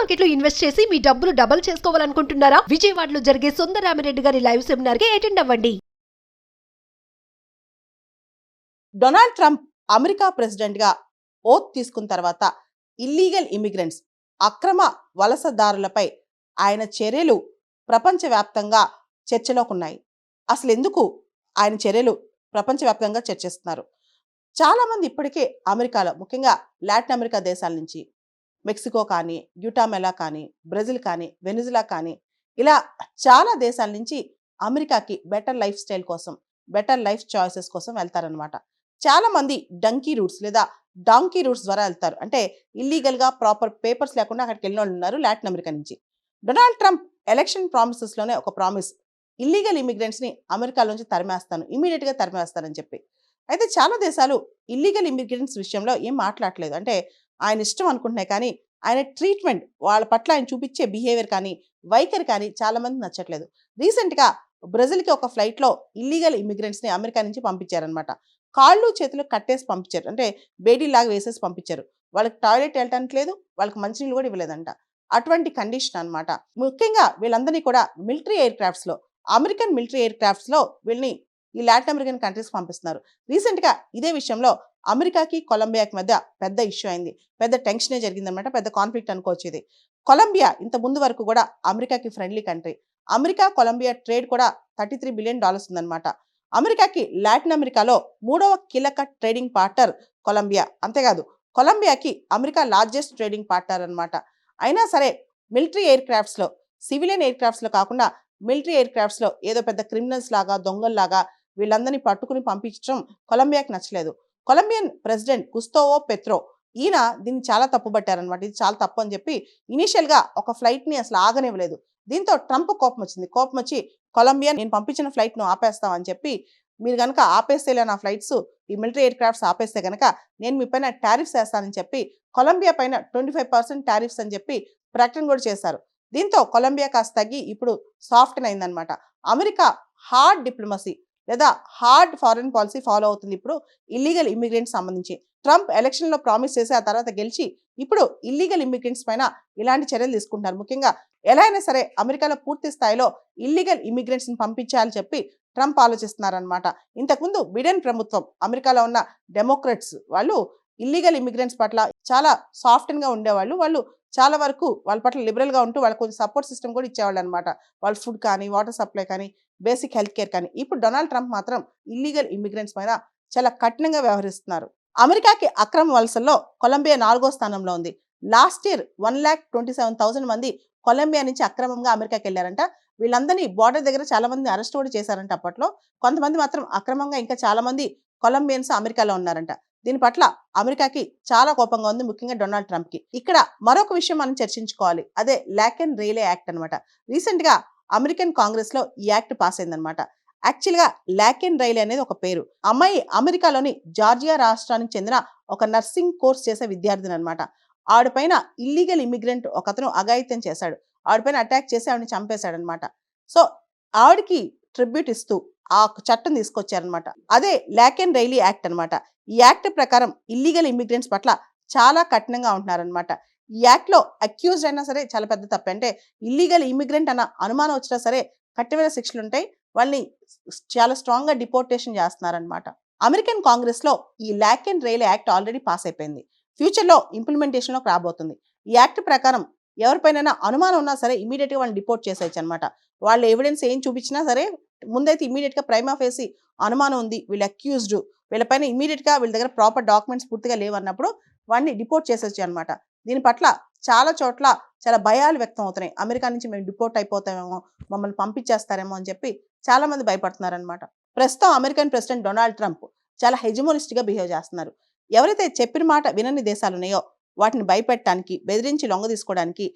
Market లో invest చేసి మీ డబ్బులు డబుల్ చేసుకోవాలనుకుంటున్నారా? విజయవాడలో జరిగే సుందరరామిరెడ్డి గారి లైవ్ సెమినార్ కి అటెండ్ అవ్వండి. డొనాల్డ్ ట్రంప్ అమెరికా ప్రెసిడెంట్ గా ఓత్ తీసుకున్న తర్వాత ఇల్లీగల్ ఇమిగ్రెంట్స్ అక్రమ వలసదారులపై ఆయన చర్యలు ప్రపంచవ్యాప్తంగా చర్చలోకి ఉన్నాయి. అసలు ఎందుకు ఆయన చర్యలు ప్రపంచవ్యాప్తంగా చర్చిస్తున్నారు? చాలా మంది ఇప్పటికే అమెరికాలో, ముఖ్యంగా లాటిన్ అమెరికా దేశాల నుంచి, మెక్సికో కానీ, గ్యూటామెలా కానీ, బ్రెజిల్ కానీ, వెనిజులా కానీ, ఇలా చాలా దేశాల నుంచి అమెరికాకి బెటర్ లైఫ్ స్టైల్ కోసం, బెటర్ లైఫ్ చాయిసెస్ కోసం వెళ్తారనమాట. చాలా మంది డంకీ రూట్స్ లేదా డాంకీ రూట్స్ ద్వారా వెళ్తారు. అంటే ఇల్లీగల్గా ప్రాపర్ పేపర్స్ లేకుండా అక్కడికి వెళ్ళిన వాళ్ళు ఉన్నారు లాటిన్ అమెరికా నుంచి. డొనాల్డ్ ట్రంప్ ఎలక్షన్ ప్రామిసెస్లోనే ఒక ప్రామిస్, ఇల్లీగల్ ఇమిగ్రెంట్స్ని అమెరికాలోంచి తరిమేస్తాను, ఇమీడియట్గా తరిమేస్తానని చెప్పి. అయితే చాలా దేశాలు ఇల్లీగల్ ఇమిగ్రెంట్స్ విషయంలో ఏం మాట్లాడలేదు. అంటే ఆయన ఇష్టం అనుకుంటున్నాయి, కానీ ఆయన ట్రీట్మెంట్, వాళ్ళ పట్ల ఆయన చూపించే బిహేవియర్ కానీ, వైఖరి కానీ చాలా మంది నచ్చట్లేదు. రీసెంట్గా బ్రెజిల్కి ఒక ఫ్లైట్లో ఇల్లీగల్ ఇమిగ్రెంట్స్ని అమెరికా నుంచి పంపించారనమాట. కాళ్ళు చేతులు కట్టేసి పంపించారు. అంటే బేడీలాగా వేసేసి పంపించారు. వాళ్ళకి టాయిలెట్ వెళ్ళటానికి లేదు, వాళ్ళకి మంచినీళ్ళు కూడా ఇవ్వలేదంట. అటువంటి కండిషన్ అనమాట. ముఖ్యంగా వీళ్ళందరినీ కూడా మిలిటరీ ఎయిర్ క్రాఫ్ట్స్లో, అమెరికన్ మిలిటరీ ఎయిర్ క్రాఫ్ట్స్లో వీళ్ళని ఈ లాటిన్ అమెరికన్ కంట్రీస్ పంపిస్తున్నారు. రీసెంట్గా ఇదే విషయంలో అమెరికాకి కొలంబియాకి మధ్య పెద్ద ఇష్యూ అయింది. పెద్ద టెన్షనే జరిగిందనమాట. పెద్ద కాన్ఫ్లిక్ట్ అనుకోవచ్చు ఇది. కొలంబియా ఇంత ముందు వరకు కూడా అమెరికాకి friendly country. America Colombia trade కూడా $33 బిలియన్ ఉందన్నమాట. అమెరికాకి లాటిన్ అమెరికాలో 3వ కీలక ట్రేడింగ్ పార్ట్నర్ కొలంబియా. అంతేకాదు, కొలంబియాకి అమెరికా లార్జెస్ట్ ట్రేడింగ్ పార్ట్నర్ అనమాట. అయినా సరే మిలిటరీ ఎయిర్ క్రాఫ్ట్స్లో, సివిలియన్ ఎయిర్ క్రాఫ్ట్స్లో కాకుండా మిలిటరీ ఎయిర్ క్రాఫ్ట్స్లో ఏదో పెద్ద క్రిమినల్స్ లాగా, దొంగల్లాగా వీళ్ళందరినీ పట్టుకుని పంపించడం కొలంబియాకి నచ్చలేదు. కొలంబియన్ ప్రెసిడెంట్ గుస్తావో పెట్రో, ఈయన దీన్ని చాలా తప్పుపట్టారనమాట. ఇది చాలా తప్పు అని చెప్పి ఇనీషియల్గా ఒక ఫ్లైట్ని అసలు ఆగనివ్వలేదు. దీంతో ట్రంప్ కోపం వచ్చింది. కోపం వచ్చి, కొలంబియా నేను పంపించిన ఫ్లైట్ను ఆపేస్తామని చెప్పి, మీరు కనుక ఆపేస్తేలే నా ఫ్లైట్స్, ఈ మిలిటరీ ఎయిర్ క్రాఫ్ట్స్ ఆపేస్తే కనుక నేను మీ పైన టారిఫ్స్ వేస్తానని చెప్పి కొలంబియా పైన 25% టారిఫ్స్ అని చెప్పి ప్రకటన కూడా చేశారు. దీంతో కొలంబియా కాస్త తగ్గి ఇప్పుడు సాఫ్ట్ అయిందనమాట. అమెరికా హార్డ్ డిప్లొమసీ లేదా హార్డ్ ఫారెన్ పాలసీ ఫాలో అవుతుంది ఇప్పుడు ఇల్లీగల్ ఇమిగ్రెంట్స్ సంబంధించి. ట్రంప్ ఎలక్షన్లో ప్రామిస్ చేసి ఆ తర్వాత గెలిచి ఇప్పుడు ఇల్లీగల్ ఇమిగ్రెంట్స్ పైన ఇలాంటి చర్యలు తీసుకుంటున్నారు. ముఖ్యంగా ఎలా అయినా సరే అమెరికాలో పూర్తి స్థాయిలో ఇల్లీగల్ ఇమిగ్రెంట్స్ని పంపించాలని చెప్పి ట్రంప్ ఆలోచిస్తున్నారనమాట. ఇంతకుముందు బిడెన్ ప్రభుత్వం, అమెరికాలో ఉన్న డెమోక్రట్స్ వాళ్ళు ఇల్లీగల్ ఇమిగ్రెంట్స్ పట్ల చాలా సాఫ్ట్గా ఉండేవాళ్ళు. వాళ్ళు చాలా వరకు వాళ్ళ పట్ల లిబరల్గా ఉంటూ వాళ్ళకి కొంచెం సపోర్ట్ సిస్టమ్ కూడా ఇచ్చేవాళ్ళు అనమాట. వాళ్ళ ఫుడ్ కానీ, వాటర్ సప్లై కానీ, బేసిక్ హెల్త్ కేర్ కానీ. ఇప్పుడు డొనాల్డ్ ట్రంప్ మాత్రం ఇల్లీగల్ ఇమిగ్రెంట్స్ పైన చాలా కఠినంగా వ్యవహరిస్తున్నారు. అమెరికాకి అక్రమ వలసల్లో కొలంబియా 4వ స్థానంలో ఉంది. లాస్ట్ ఇయర్ 1,27,000 మంది కొలంబియా నుంచి అక్రమంగా అమెరికాకి వెళ్ళారంట. వీళ్ళందరినీ బార్డర్ దగ్గర చాలా మంది అరెస్ట్ కూడా చేశారంట అప్పట్లో. కొంతమంది మాత్రం అక్రమంగా ఇంకా చాలా మంది కొలంబియన్స్ అమెరికాలో ఉన్నారంట. దీని పట్ల అమెరికాకి చాలా కోపంగా ఉంది, ముఖ్యంగా డొనాల్డ్ ట్రంప్కి. ఇక్కడ మరొక విషయం మనం చర్చించుకోవాలి. అదే లాక్ అండ్ రేలే యాక్ట్ అనమాట. రీసెంట్గా అమెరికన్ కాంగ్రెస్లో ఈ యాక్ట్ పాస్ అయిందనమాట. యాక్చువల్గా లాక్ అండ్ రైలే అనేది ఒక పేరు. అమ్మాయి అమెరికాలోని జార్జియా రాష్ట్రానికి చెందిన ఒక నర్సింగ్ కోర్స్ చేసే విద్యార్థిని అనమాట. ఆవిడపైన ఇల్లీగల్ ఇమిగ్రెంట్ ఒకతను అఘాయిత్యం చేశాడు. ఆవిడపైన అటాక్ చేసి ఆవిడని చంపేశాడనమాట. సో ఆవిడకి ట్రిబ్యూట్ ఇస్తూ ఆ చట్టం తీసుకొచ్చారనమాట. అదే లాక్ అండ్ రైలీ యాక్ట్ అనమాట. ఈ యాక్ట్ ప్రకారం ఇల్లీగల్ ఇమిగ్రెంట్స్ పట్ల చాలా కఠినంగా ఉంటున్నారనమాట. ఈ యాక్ట్లో అక్యూజ్డ్ అయినా సరే చాలా పెద్ద తప్పే. అంటే ఇల్లీగల్ ఇమిగ్రెంట్ అన్న అనుమానం వచ్చినా సరే కఠినమైన శిక్షలు ఉంటాయి. వాళ్ళని చాలా స్ట్రాంగ్గా డిపోర్టేషన్ చేస్తున్నారనమాట. అమెరికన్ కాంగ్రెస్లో ఈ లాక్ అండ్ రైలే యాక్ట్ ఆల్రెడీ పాస్ అయిపోయింది. ఫ్యూచర్లో ఇంప్లిమెంటేషన్లోకి రాబోతుంది. ఈ యాక్ట్ ప్రకారం ఎవరిపైన అనుమానం ఉన్నా సరే ఇమీడియట్గా వాళ్ళని డిపోర్ట్ చేసేయచ్చు అనమాట. వాళ్ళ ఎవిడెన్స్ ఏం చూపించినా సరే ముందైతే ఇమీడియట్గా ప్రైమా ఫేసి అనుమానం ఉంది, వీళ్ళు అక్యూజ్డ్, వీళ్ళపైన ఇమీడియట్గా వీళ్ళ దగ్గర ప్రాపర్ డాక్యుమెంట్స్ పూర్తిగా లేవన్నప్పుడు వాడిని డిపోర్ట్ చేసేయచ్చు అనమాట. దీని పట్ల చాలా చోట్ల చాలా భయాలు వ్యక్తం అవుతున్నాయి. అమెరికా నుంచి మేము డిపోర్ట్ అయిపోతామేమో, మమ్మల్ని పంపించేస్తారేమో అని చెప్పి చాలా మంది భయపడుతున్నారనమాట. ప్రస్తుతం అమెరికన్ ప్రెసిడెంట్ డొనాల్డ్ ట్రంప్ చాలా హెజమోనిస్ట్గా బిహేవ్ చేస్తున్నారు. ఎవరైతే చెప్పిన మాట వినని దేశాలు ఉన్నాయో వాటిని భయపెట్టడానికి, బెదిరించి లొంగ తీసుకోవడానికి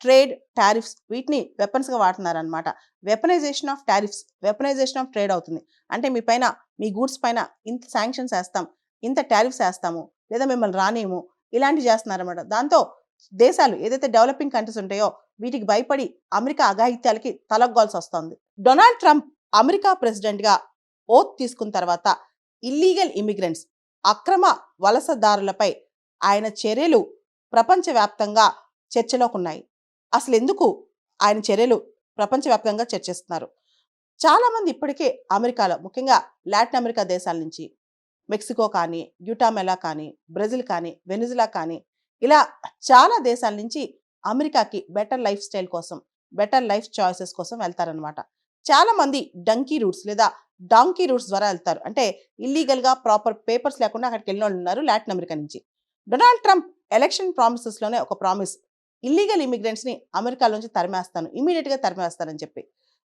ట్రేడ్, టారిఫ్స్ వీటిని వెపన్స్గా వాడుతున్నారనమాట. Weaponization of tariffs, weaponization of trade అవుతుంది. అంటే మీ పైన, మీ గూడ్స్ పైన ఇంత శాంక్షన్స్ వేస్తాం, ఇంత టారిఫ్స్ వేస్తాము, లేదా మిమ్మల్ని రానేము, ఇలాంటివి చేస్తున్నారన్నమాట. దాంతో దేశాలు ఏదైతే డెవలపింగ్ కంట్రీస్ ఉంటాయో వీటికి భయపడి అమెరికా అఘాయిత్యాలకి తలొగ్గాల్సి వస్తుంది. డొనాల్డ్ ట్రంప్ అమెరికా ప్రెసిడెంట్గా ఓత్ తీసుకున్న తర్వాత ఇల్లీగల్ ఇమిగ్రెంట్స్, అక్రమ వలసదారులపై ఆయన చర్యలు ప్రపంచవ్యాప్తంగా చర్చలోకి ఉన్నాయి. అసలు ఎందుకు ఆయన చర్యలు ప్రపంచవ్యాప్తంగా చర్చిస్తున్నారు. చాలామంది ఇప్పటికే అమెరికాలో, ముఖ్యంగా లాటిన్ అమెరికా దేశాల నుంచి, మెక్సికో కానీ, గ్యూటామెలా కానీ, బ్రెజిల్ కానీ, వెనిజులా కానీ, ఇలా చాలా దేశాల నుంచి అమెరికాకి బెటర్ లైఫ్ స్టైల్ కోసం, బెటర్ లైఫ్ చాయిసెస్ కోసం వెళ్తారనమాట. చాలామంది డంకీ రూట్స్ లేదా డాంకీ రూట్స్ ద్వారా వెళ్తారు. అంటే ఇల్లీగల్గా ప్రాపర్ పేపర్స్ లేకుండా అక్కడికి వెళ్ళిన వాళ్ళు ఉన్నారు లాటిన్ అమెరికా నుంచి. డొనాల్డ్ ట్రంప్ ఎలక్షన్ ప్రామిసెస్లోనే ఒక ప్రామిస్, ఇల్లీగల్ ఇమిగ్రెంట్స్ని అమెరికాలోంచి తరిమేస్తాను, ఇమీడియట్గా తరిమేస్తానని చెప్పి.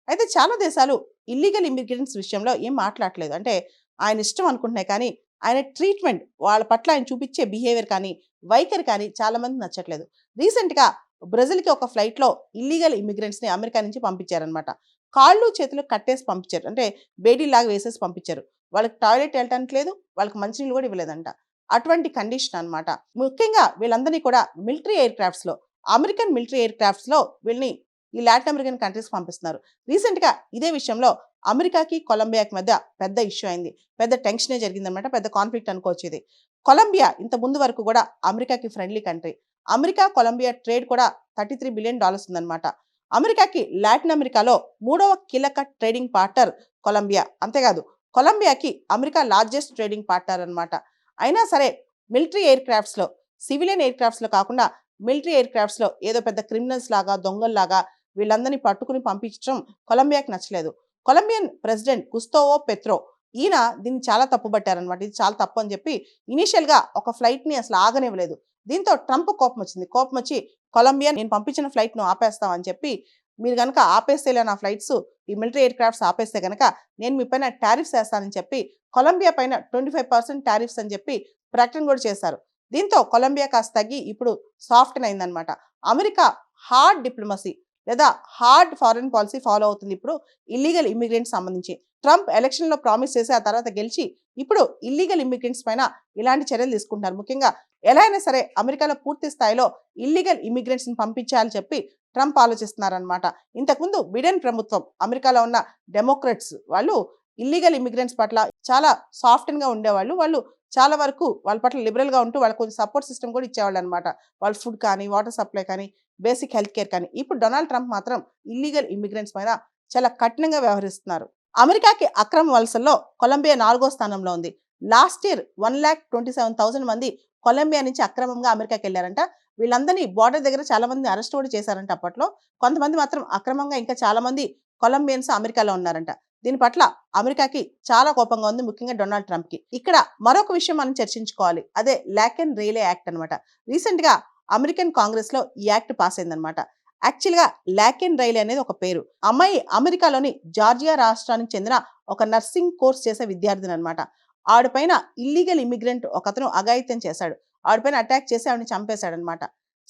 అయితే చాలా దేశాలు ఇల్లీగల్ ఇమిగ్రెంట్స్ విషయంలో ఏం మాట్లాడలేదు. అంటే ఆయన ఇష్టం అనుకుంటున్నాయి, కానీ ఆయన ట్రీట్మెంట్, వాళ్ళ పట్ల ఆయన చూపించే బిహేవియర్ కానీ, వైఖరి కానీ చాలామంది నచ్చట్లేదు. రీసెంట్గా బ్రెజిల్కి ఒక ఫ్లైట్లో ఇల్లీగల్ ఇమిగ్రెంట్స్ని అమెరికా నుంచి పంపించారనమాట. కాళ్ళు చేతులు కట్టేసి పంపించారు. అంటే బేడీలాగా వేసేసి పంపించారు. వాళ్ళకి టాయిలెట్ వెళ్ళటానికి లేదు, వాళ్ళకి మంచినీళ్ళు కూడా ఇవ్వలేదంట. అటువంటి కండిషన్ అనమాట. ముఖ్యంగా వీళ్ళందరినీ కూడా మిలిటరీ ఎయిర్ క్రాఫ్ట్స్లో, అమెరికన్ మిలిటరీ ఎయిర్ క్రాఫ్ట్స్లో వీళ్ళని ఈ లాటిన్ అమెరికన్ కంట్రీస్ పంపిస్తున్నారు. రీసెంట్గా ఇదే విషయంలో అమెరికాకి కొలంబియాకి మధ్య పెద్ద ఇష్యూ అయింది. పెద్ద టెన్షనే జరిగిందనమాట. పెద్ద కాన్ఫ్లిక్ట్ అనుకోవచ్చు ఇది. కొలంబియా ఇంత ముందు వరకు కూడా అమెరికాకి friendly country. America Colombia trade కూడా $33 బిలియన్ ఉందన్నమాట. అమెరికాకి లాటిన్ అమెరికాలో 3వ కీలక ట్రేడింగ్ పార్ట్నర్ కొలంబియా. అంతేకాదు, కొలంబియాకి అమెరికా లార్జెస్ట్ ట్రేడింగ్ పార్ట్నర్ అనమాట. అయినా సరే మిలిటరీ ఎయిర్ క్రాఫ్ట్స్లో, సివిలియన్ ఎయిర్ క్రాఫ్ట్స్లో కాకుండా మిలిటరీ ఎయిర్ క్రాఫ్ట్స్లో ఏదో పెద్ద క్రిమినల్స్ లాగా, దొంగల్లాగా వీళ్ళందరినీ పట్టుకుని పంపించడం కొలంబియాకి నచ్చలేదు. కొలంబియన్ ప్రెసిడెంట్ గుస్తోవో పెత్రో, ఈయన దీన్ని చాలా తప్పుపట్టారనమాట. ఇది చాలా తప్పు అని చెప్పి ఇనీషియల్గా ఒక ఫ్లైట్ని అసలు ఆగనివ్వలేదు. దీంతో ట్రంప్ కోపం వచ్చింది. కోపం వచ్చి, కొలంబియా నేను పంపించిన ఫ్లైట్ను ఆపేస్తామని చెప్పి, మీరు కనుక ఆపేస్తేలే నా ఫ్లైట్స్, ఈ మిలిటరీ ఎయిర్ క్రాఫ్ట్స్ ఆపేస్తే కనుక నేను మీ పైన టారిఫ్స్ వేస్తానని చెప్పి కొలంబియా పైన 25% టారిఫ్స్ అని చెప్పి ప్రకటన కూడా చేశారు. దీంతో కొలంబియా కాస్త తగ్గి ఇప్పుడు సాఫ్ట్ అయిందనమాట. అమెరికా హార్డ్ డిప్లొమసీ లేదా హార్డ్ ఫారెన్ పాలసీ ఫాలో అవుతుంది ఇప్పుడు ఇల్లీగల్ ఇమిగ్రెంట్స్ సంబంధించి. ట్రంప్ ఎలక్షన్లో ప్రామిస్ చేసి ఆ తర్వాత గెలిచి ఇప్పుడు ఇల్లీగల్ ఇమిగ్రెంట్స్ పైన ఇలాంటి చర్యలు తీసుకుంటున్నారు. ముఖ్యంగా ఎలా అయినా సరే అమెరికాలో పూర్తి స్థాయిలో ఇల్లీగల్ ఇమిగ్రెంట్స్ని పంపించాలని చెప్పి ట్రంప్ ఆలోచిస్తున్నారనమాట. ఇంతకుముందు బిడెన్ ప్రభుత్వం, అమెరికాలో ఉన్న డెమోక్రట్స్ వాళ్ళు ఇల్లీగల్ ఇమిగ్రెంట్స్ పట్ల చాలా సాఫ్ట్గా ఉండేవాళ్ళు. వాళ్ళు చాలా వరకు వాళ్ళ పట్ల లిబరల్గా ఉంటూ వాళ్ళకి కొంచెం సపోర్ట్ సిస్టమ్ కూడా ఇచ్చేవాళ్ళు అనమాట. వాళ్ళ ఫుడ్ కానీ, వాటర్ సప్లై కానీ, బేసిక్ హెల్త్ కేర్ కానీ. ఇప్పుడు డొనాల్డ్ ట్రంప్ మాత్రం ఇల్లీగల్ ఇమిగ్రెంట్స్ పైన చాలా కఠినంగా వ్యవహరిస్తున్నారు. అమెరికాకి అక్రమ వలసల్లో కొలంబియా 4వ స్థానంలో ఉంది. లాస్ట్ ఇయర్ 1,27,000 మంది కొలంబియా నుంచి అక్రమంగా అమెరికాకి వెళ్ళారంట. వీళ్ళందరినీ బార్డర్ దగ్గర చాలా మంది అరెస్ట్ కూడా చేశారంట అప్పట్లో. కొంతమంది మాత్రం అక్రమంగా ఇంకా చాలా మంది కొలంబియన్స్ అమెరికాలో ఉన్నారంట. దీని పట్ల అమెరికాకి చాలా కోపంగా ఉంది, ముఖ్యంగా డొనాల్డ్ ట్రంప్కి. ఇక్కడ మరొక విషయం మనం చర్చించుకోవాలి. అదే లాకెన్ రైలే యాక్ట్ అనమాట. రీసెంట్గా అమెరికన్ కాంగ్రెస్లో ఈ యాక్ట్ పాస్ అయిందనమాట. యాక్చువల్గా లాకెన్ రైలే అనేది ఒక పేరు. అమ్మాయి అమెరికాలోని జార్జియా రాష్ట్రానికి చెందిన ఒక నర్సింగ్ కోర్స్ చేసే విద్యార్థిని అనమాట. ఆవిడపైన ఇల్లీగల్ ఇమిగ్రెంట్ ఒకతను అఘాయిత్యం చేశాడు. ఆవిడపైన అటాక్ చేసి ఆవిడని చంపేశాడనమాట.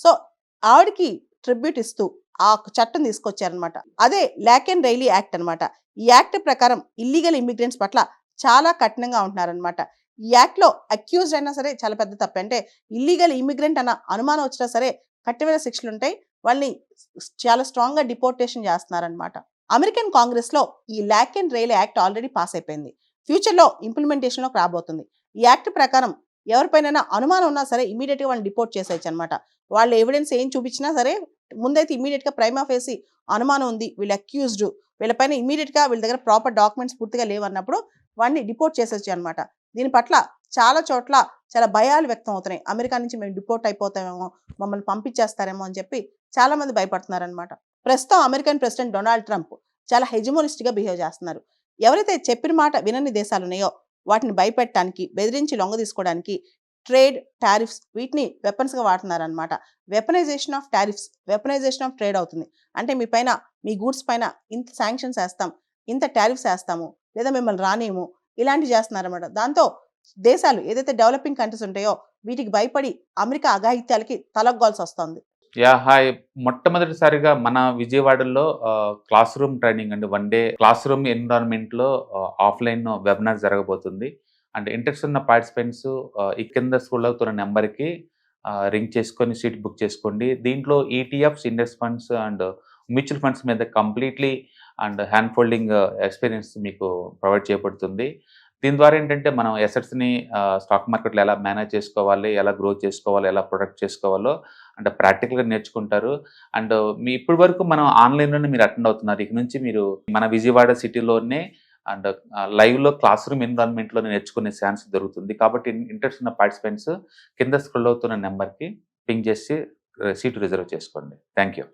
సో ఆవిడకి ట్రిబ్యూట్ ఇస్తూ ఆ చట్టం తీసుకొచ్చారనమాట. అదే లాకెన్ రైలీ యాక్ట్ అనమాట. ఈ యాక్ట్ ప్రకారం ఇల్లీగల్ ఇమిగ్రెంట్స్ పట్ల చాలా కఠినంగా ఉంటున్నారనమాట. ఈ యాక్ట్లో అక్యూజ్డ్ అయినా సరే చాలా పెద్ద తప్పే. అంటే ఇల్లీగల్ ఇమిగ్రెంట్ అన్న అనుమానం వచ్చినా సరే కఠినమైన శిక్షలు ఉంటాయి. వాళ్ళని చాలా స్ట్రాంగ్గా డిపోర్టేషన్ చేస్తున్నారనమాట. అమెరికన్ కాంగ్రెస్లో ఈ లాకెన్ రైలే యాక్ట్ ఆల్రెడీ పాస్ అయిపోయింది. ఫ్యూచర్లో ఇంప్లిమెంటేషన్లోకి రాబోతుంది. ఈ యాక్ట్ ప్రకారం ఎవరిపైన అనుమానం ఉన్నా సరే ఇమీడియట్గా వాళ్ళని డిపోర్ట్ చేసేయచ్చు అనమాట. వాళ్ళ ఎవిడెన్స్ ఏం చూపించినా సరే ముందైతే ఇమీడియట్గా ప్రైమా ఫేసి అనుమానం ఉంది, వీళ్ళు అక్యూజ్డ్, వీళ్ళపైన ఇమీడియట్గా వీళ్ళ దగ్గర ప్రాపర్ డాక్యుమెంట్స్ పూర్తిగా లేవన్నప్పుడు వాడిని డిపోర్ట్ చేసేయచ్చు అనమాట. దీని పట్ల చాలా చోట్ల చాలా భయాలు వ్యక్తం అవుతున్నాయి. అమెరికా నుంచి మేము డిపోర్ట్ అయిపోతామేమో, మమ్మల్ని పంపించేస్తారేమో అని చెప్పి చాలా మంది భయపడుతున్నారనమాట. ప్రస్తుతం అమెరికన్ ప్రెసిడెంట్ డొనాల్డ్ ట్రంప్ చాలా హెజమోనిస్ట్గా బిహేవ్ చేస్తున్నారు. ఎవరైతే చెప్పిన మాట వినని దేశాలు ఉన్నాయో వాటిని భయపెట్టడానికి, బెదిరించి లొంగ తీసుకోవడానికి ట్రేడ్, టారిఫ్స్ వీటిని వెపన్స్గా వాడుతున్నారనమాట. Weaponization of tariffs, weaponization of trade అవుతుంది. అంటే మీ పైన, మీ గూడ్స్ పైన ఇంత శాంక్షన్స్ వేస్తాం, ఇంత టారిఫ్స్ వేస్తాము, లేదా మిమ్మల్ని రానేము, ఇలాంటివి చేస్తున్నారన్నమాట. దాంతో దేశాలు ఏదైతే డెవలపింగ్ కంట్రీస్ ఉంటాయో వీటికి భయపడి అమెరికా అఘాయిత్యాలకి తలొగ్గాల్సి వస్తుంది. హాయ్. మొట్టమొదటిసారిగా మన విజయవాడలో క్లాస్ రూమ్ ట్రైనింగ్ అండి, 1 డే క్లాస్ రూమ్ ఎన్విరాన్మెంట్లో ఆఫ్లైన్ వెబినార్ జరగబోతుంది. అంటే ఇంట్రెస్ట్ ఉన్న పార్టిసిపెంట్స్ ఈ కింద స్కూల్ అవుతున్న నెంబర్కి రింగ్ చేసుకొని సీట్ బుక్ చేసుకోండి. దీంట్లో ETFs, index funds and mutual funds మీద completely and hand holding experience మీకు ప్రొవైడ్ చేయబడుతుంది. దీని ద్వారా ఏంటంటే మనం ఎసెట్స్ని స్టాక్ మార్కెట్లో ఎలా మేనేజ్ చేసుకోవాలి, ఎలా గ్రో చేసుకోవాలి, ఎలా ప్రొటెక్ట్ చేసుకోవాలో అంటే ప్రాక్టికల్గా నేర్చుకుంటారు. అండ్ మీ ఇప్పటి వరకు మనం ఆన్లైన్లోనే మీరు అటెండ్ అవుతున్నారు. ఇక నుంచి మీరు మన విజయవాడ సిటీలోనే అండ్ లైవ్లో క్లాస్ రూమ్ ఎన్విరాన్మెంట్లోనే నేర్చుకునే ఛాన్స్ దొరుకుతుంది. కాబట్టి ఇంట్రెస్ట్ ఉన్న పార్టిసిపెంట్స్ కింద స్క్రోల్ అవుతున్న నెంబర్కి పింగ్ చేసి సీటు రిజర్వ్ చేసుకోండి. Thank you.